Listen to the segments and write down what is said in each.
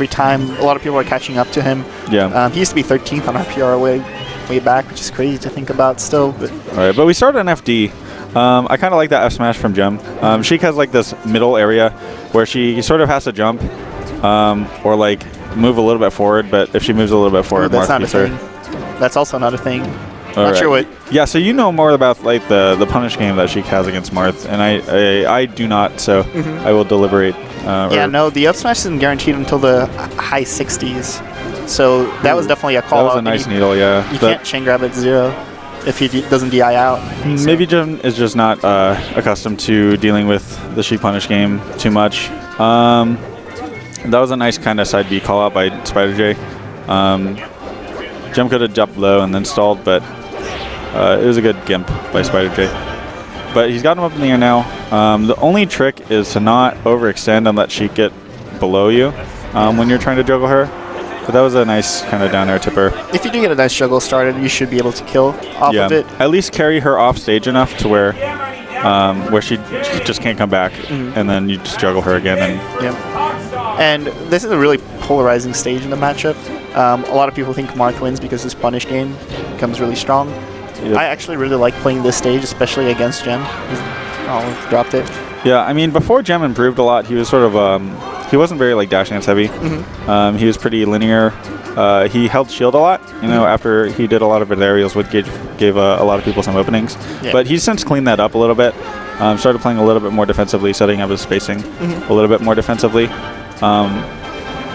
every time. A lot of people are catching up to him. Yeah. He used to be 13th on RPR way back, which is crazy to think about still. But. All right, but we started on FD. I kind of like that F smash from Gem. Sheik has like this middle area where she sort of has to jump or like move a little bit forward, but if she moves a little bit forward, that's Marth not a thing. That's also not a thing. Not sure what. Yeah, so you know more about like the punish game that Sheik has against Marth, and I do not, so I will deliberate. Yeah, no, the up smash isn't guaranteed until the high 60s, so that was definitely a call out. That was a nice needle, yeah. You can't chain grab at 0 if he doesn't DI out. So. Maybe Jim is just not accustomed to dealing with the Sheik punish game too much. That was a nice kind of side B call out by SpyderJ. Jim could have jumped low and then stalled, but it was a good gimp by SpyderJ. But he's got him up in the air now. The only trick is to not overextend and let Sheik get below you when you're trying to juggle her. But that was a nice kind of down air tipper. If you do get a nice juggle started, you should be able to kill off of it. At least carry her off stage enough to where she just can't come back, and then you just juggle her again. And this is a really polarizing stage in the matchup. A lot of people think Marth wins because his punish game becomes really strong. Yep. I actually really like playing this stage, especially against Gem. Oh, dropped it. Yeah, I mean, before Gem improved a lot, he was sort of, he wasn't very like dash dance heavy. He was pretty linear. He held shield a lot, you know, after he did a lot of his aerials, which gave a lot of people some openings. Yeah. But he's since cleaned that up a little bit. Started playing a little bit more defensively, setting up his spacing a little bit more defensively.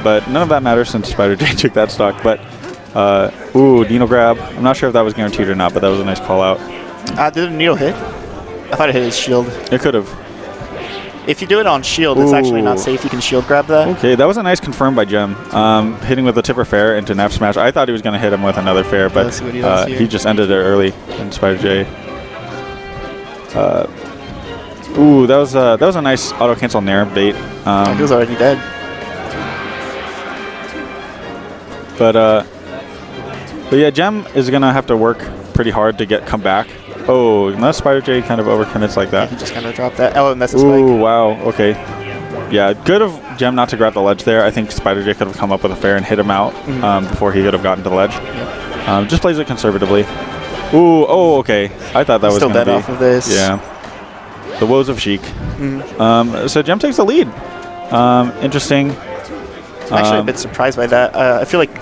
But none of that matters since SpyderJ took that stock. But, ooh, needle grab. I'm not sure if that was guaranteed or not, but that was a nice call out. Did the needle hit? I thought it hit his shield. It could have. If you do it on shield, it's actually not safe. You can shield grab that. Okay, that was a nice confirm by Gem. Hitting with a tipper fair into an F smash. I thought he was going to hit him with another fair, but he just ended it early in SpyderJ. Ooh, that was a nice auto cancel nair bait. He was already dead. But yeah, Gem is gonna have to work pretty hard to come back. Oh, unless SpyderJ kind of overcommits like that. Yeah, he just kind of dropped that. Oh, and that's a spike. Ooh, wow. Okay. Yeah, good of Gem not to grab the ledge there. I think SpyderJ could have come up with a fair and hit him out before he could have gotten to the ledge. Yeah. Just plays it conservatively. Ooh, oh, okay. I thought that was still dead off of this. Yeah. The woes of Sheik. So Gem takes the lead. Interesting. I'm actually a bit surprised by that. I feel like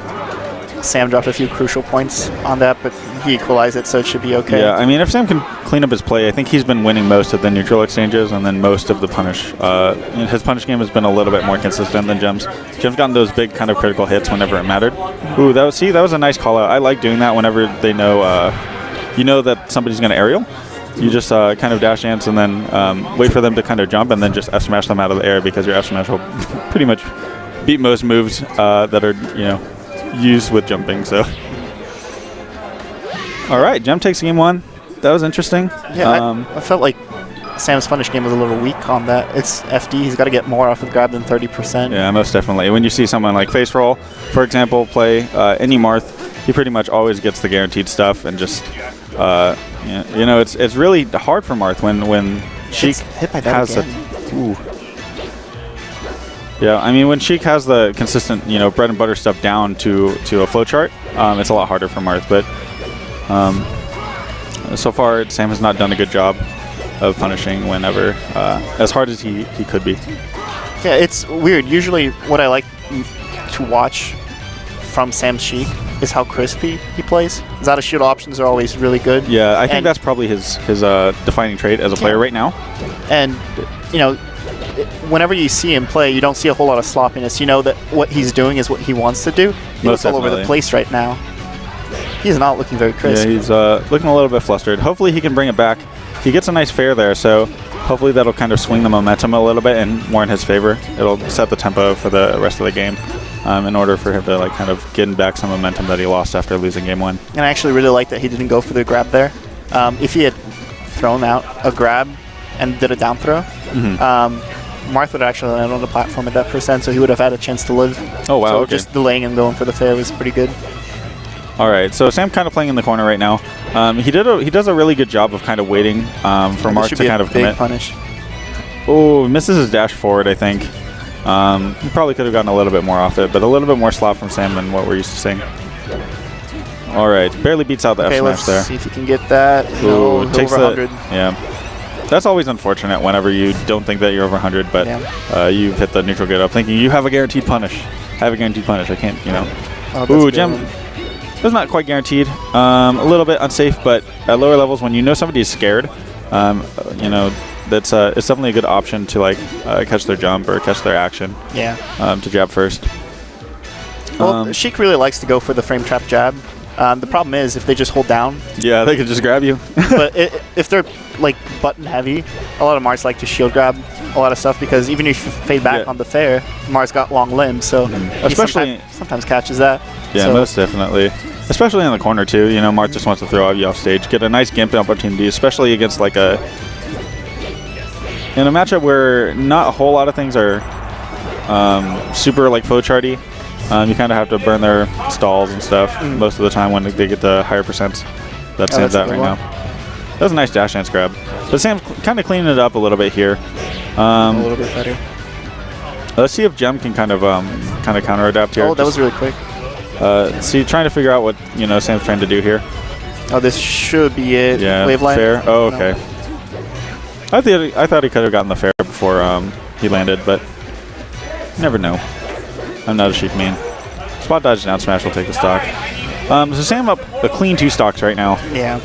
Sam dropped a few crucial points on that, but he equalized it, so it should be okay. Yeah, I mean, if Sam can clean up his play, I think he's been winning most of the neutral exchanges and then most of the punish. His punish game has been a little bit more consistent than Gem's. Gem's gotten those big kind of critical hits whenever it mattered. Ooh, that was a nice call out. I like doing that whenever they know, you know that somebody's going to aerial. You just kind of dash dance and then wait for them to kind of jump and then just F smash them out of the air because your F smash will pretty much beat most moves that are, you know, used with jumping. So, all right, Gem takes game 1. That was interesting. Yeah, I felt like Sam's punish game was a little weak on that. It's FD. He's got to get more off of grab than 30%. Yeah, most definitely. When you see someone like Face Roll, for example, play any Marth, he pretty much always gets the guaranteed stuff and just, you know, it's really hard for Marth when Sheik hit by that has Yeah, I mean, when Sheik has the consistent, you know, bread and butter stuff down to a flowchart, it's a lot harder for Marth. But so far, Sam has not done a good job of punishing whenever, as hard as he could be. Yeah, it's weird. Usually what I like to watch from Sam Sheik is how crispy he plays. His out of shield options are always really good. Yeah, I think that's probably his defining trait as a player right now. And, you know, whenever you see him play, you don't see a whole lot of sloppiness. You know that what he's doing is what he wants to do. He looks all over the place right now. He's not looking very crisp. Yeah, he's looking a little bit flustered. Hopefully he can bring it back. He gets a nice fair there, so hopefully that'll kind of swing the momentum a little bit and more in his favor. It'll set the tempo for the rest of the game in order for him to like kind of get back some momentum that he lost after losing game 1. And I actually really like that he didn't go for the grab there. If he had thrown out a grab and did a down throw, Marth would actually land on the platform at that %, so he would have had a chance to live. Oh, wow. So okay. just delaying and going for the fair was pretty good. All right, so Sam kind of playing in the corner right now. He does a really good job of kind of waiting for Marth to kind of commit. Punish. Oh, misses his dash forward, I think. He probably could have gotten a little bit more off it, but a little bit more slop from Sam than what we're used to seeing. All right, barely beats out the F smash there. Let's see if you can get that. Ooh, No, takes over the 100. yeah. That's always unfortunate whenever you don't think that you're over 100, but you've hit the neutral get up thinking you have a guaranteed punish. Have a guaranteed punish. I can't, you know. Oh, Ooh, gem. It's not quite guaranteed. A little bit unsafe, but at lower levels, when you know somebody is scared, you know, that's it's definitely a good option to like catch their jump or catch their action. Yeah. To jab first. Well, Sheik really likes to go for the frame trap jab. The problem is if they just hold down. Yeah, they could just grab you. But if they're like button heavy, a lot of Marths like to shield grab a lot of stuff because even if you fade back on the fair, Marth's got long limbs, so especially sometimes catches that. Yeah, so. Most definitely. Especially in the corner too. You know, Marth just wants to throw you off stage, get a nice gimp opportunity, especially against like in a matchup where not a whole lot of things are super like faux charty. You kind of have to burn their stalls and stuff most of the time when they get the higher percents. That's Sam's at right now. That was a nice dash dance grab. But Sam's kind of cleaning it up a little bit here. A little bit better. Let's see if Gem can kind of counter adapt here. Oh, that was really quick. See, trying to figure out what Sam's trying to do here. Oh, this should be it. Yeah, Waveline. fair. Oh, okay. No. I thought he could have gotten the fair before he landed, but never know. I'm not a Sheik main. Spot dodge down smash will take the stock. So Sam up a clean 2 stocks right now. Yeah.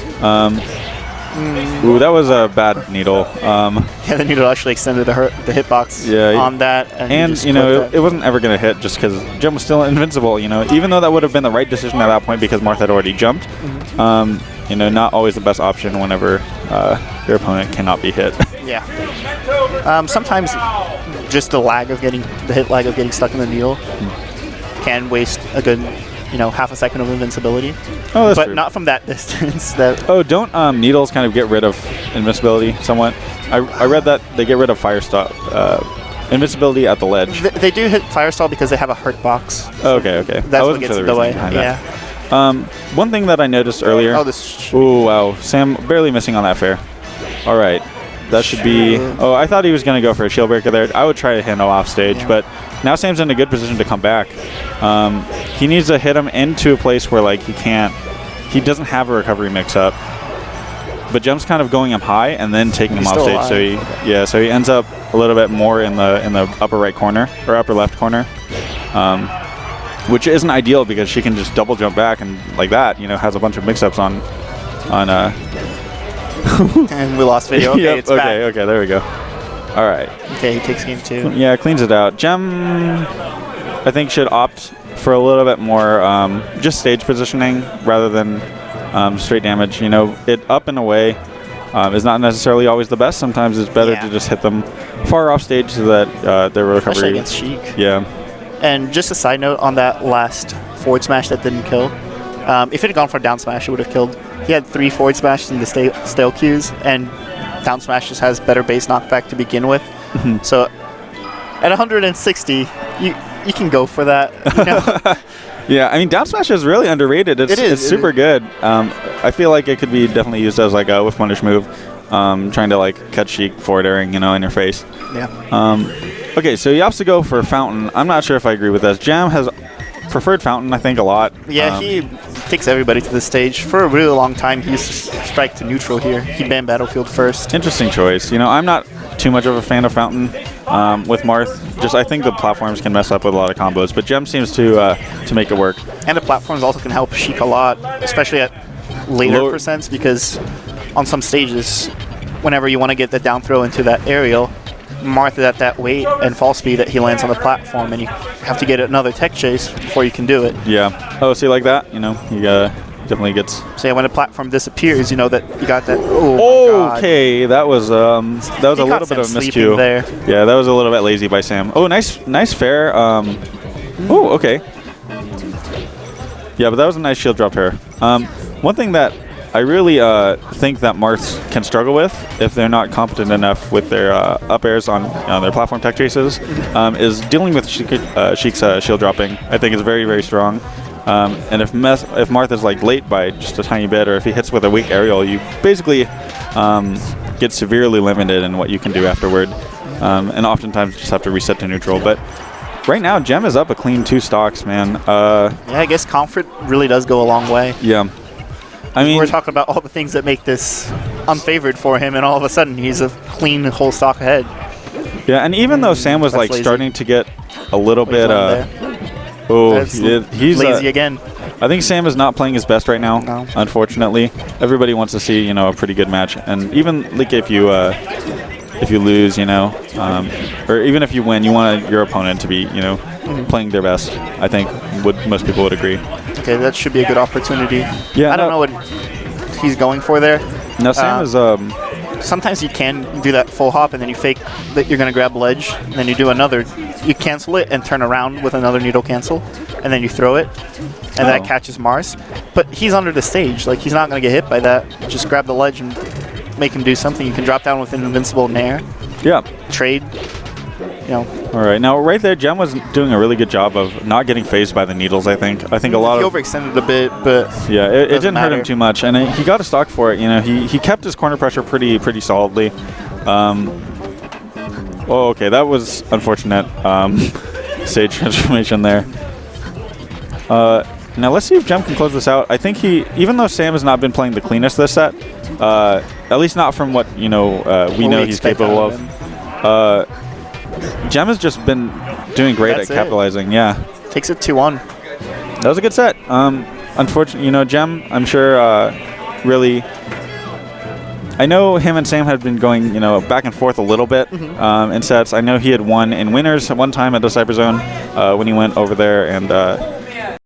Ooh, that was a bad needle. Yeah, the needle actually extended the hitbox on that. And you know, it wasn't ever going to hit just because Gem was still invincible, you know. Even though that would have been the right decision at that point because Marth had already jumped. You know, not always the best option whenever your opponent cannot be hit. Yeah. Sometimes just the hit lag of getting stuck in the needle can waste a good, half a second of invincibility. Oh, that's but true. not from that distance. Don't needles kind of get rid of invincibility somewhat? I read that they get rid of invincibility at the ledge. They do hit firestall because they have a hurt box. Okay. That's what gets in the way. Yeah. One thing that I noticed earlier. Ooh, wow. Sam barely missing on that fair. All right. That should be... Oh, I thought he was going to go for a shield breaker there. I would try to handle off stage, but now Sam's in a good position to come back. He needs to hit him into a place where like he doesn't have a recovery mix-up. But Gem's kind of going him high and then taking him off stage. So he ends up a little bit more in the upper right corner or upper left corner. Which isn't ideal because she can just double jump back and like that, has a bunch of mix-ups on and we lost video. Okay, it's back. Okay, there we go. All right. Okay, he takes game 2. Yeah, cleans it out. Gem, I think, should opt for a little bit more just stage positioning rather than straight damage. It up and away is not necessarily always the best. Sometimes it's better to just hit them far off stage so that their recovery. Especially against Sheik. Yeah. And just a side note on that last forward smash that didn't kill. If it had gone for a down smash, it would have killed. He had 3 forward smashes in the stale queues, and down smash just has better base knockback to begin with. So at 160, you can go for that. Yeah, I mean, down smash is really underrated. It's super good. I feel like it could be definitely used as like a whiff punish move, trying to like catch Sheik forward airing, in your face. Yeah. Okay, so he opts to go for Fountain. I'm not sure if I agree with this. Jam has preferred Fountain, I think, a lot. Yeah, he takes everybody to the stage. For a really long time, he used to strike to neutral here. He banned Battlefield first. Interesting choice. I'm not too much of a fan of Fountain with Marth. Just I think the platforms can mess up with a lot of combos, but Gem seems to make it work. And the platforms also can help Sheik a lot, especially at later percents, because on some stages, whenever you want to get the down throw into that aerial, Marth is at that weight and fall speed that he lands on the platform, and you have to get another tech chase before you can do it. Yeah. Oh, see, like that, he definitely gets. So yeah, when the platform disappears, you know that you got that. Oh, okay, that was a little bit of a miscue there. Yeah, that was a little bit lazy by Sam. Oh, nice fair. Oh, okay. Yeah, but that was a nice shield drop here. One thing that I really think that Marths can struggle with if they're not competent enough with their up airs on their platform tech chases is dealing with Sheik's shield dropping. I think is very, very strong. And if Marth is like late by just a tiny bit, or if he hits with a weak aerial, you basically get severely limited in what you can do afterward. and oftentimes just have to reset to neutral. But right now, Gem is up a clean 2 stocks, man. Yeah, I guess comfort really does go a long way. Yeah. I mean, we're talking about all the things that make this unfavored for him, and all of a sudden he's a clean whole stock ahead. Yeah, and even though Sam was like lazy. starting to get a little bit, he's lazy again. I think Sam is not playing his best right now. No. Unfortunately, everybody wants to see a pretty good match, and even like if you lose, or even if you win, you want your opponent to be playing their best. I think most people would agree. Okay, that should be a good opportunity. Yeah, I don't know what he's going for there. Now Sam is sometimes you can do that full hop and then you fake that you're going to grab ledge, and then you do another. You cancel it and turn around with another needle cancel, and then you throw it, and that catches Marth. But he's under the stage. Like, he's not going to get hit by that. Just grab the ledge and make him do something. You can drop down with an invincible nair. Yeah. Trade. All right, now right there, Gem was doing a really good job of not getting phased by the needles. I think a lot he of overextended a bit, but yeah, it didn't matter. hurt him too much, and he got a stock for it. He kept his corner pressure pretty solidly. Okay, that was unfortunate. Stage transformation there. Now let's see if Gem can close this out. I think even though Sam has not been playing the cleanest this set, at least not from what we know he's capable of. Gem has just been doing great at capitalizing. Yeah, takes it 2-1. That was a good set. Unfortunately, Gem, I'm sure, really. I know him and Sam had been going, back and forth a little bit in sets. I know he had won in winners at one time at the Cyber Zone when he went over there, and